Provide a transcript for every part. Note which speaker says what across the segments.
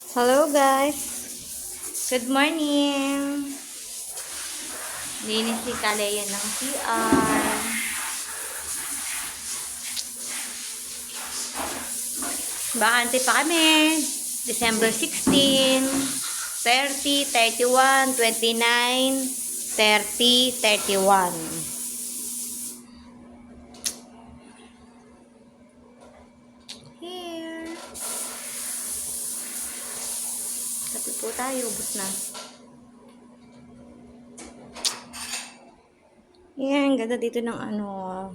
Speaker 1: Hello guys! Good morning! Linis si Kaleya ng CR. Bakante pa kami. December 16, 30, 31, 29, 30, 31. Here. Kape po tayo. Ubus na. Yan, ganda dito ng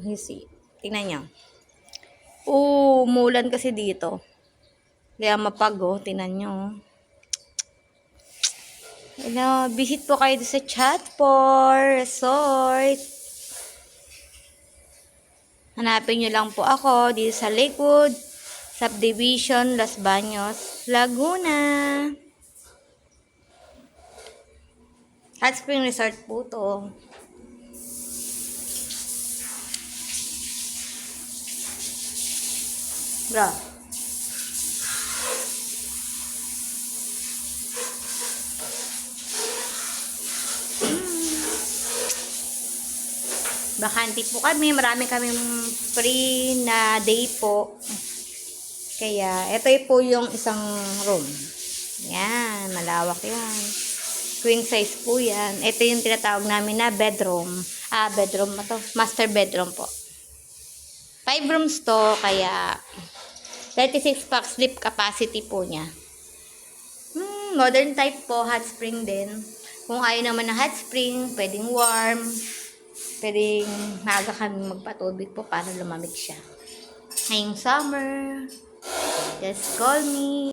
Speaker 1: hisi. Tingnan nyo. Umulan kasi dito. Kaya mapago, tingnan nyo. Visit po kayo sa Chatport Resort. Hanapin nyo lang po ako dito sa Lakewood Subdivision, Los Baños, Laguna. Hot Spring Resort po to. Bro. Bakante po kami. Marami kaming free na day po. Kaya, ito po yung isang room. Yan, malawak yan. Queen size po yan. Ito yung tinatawag namin na bedroom. Bedroom na to. Master bedroom po. 5 rooms to, kaya 36 pack sleep capacity po niya. Modern type po, hot spring din. Kung ayaw naman ng hot spring, pwedeng warm. Pwedeng maaga kami magpatubig po para lumamig siya. Ngayong summer, just call me.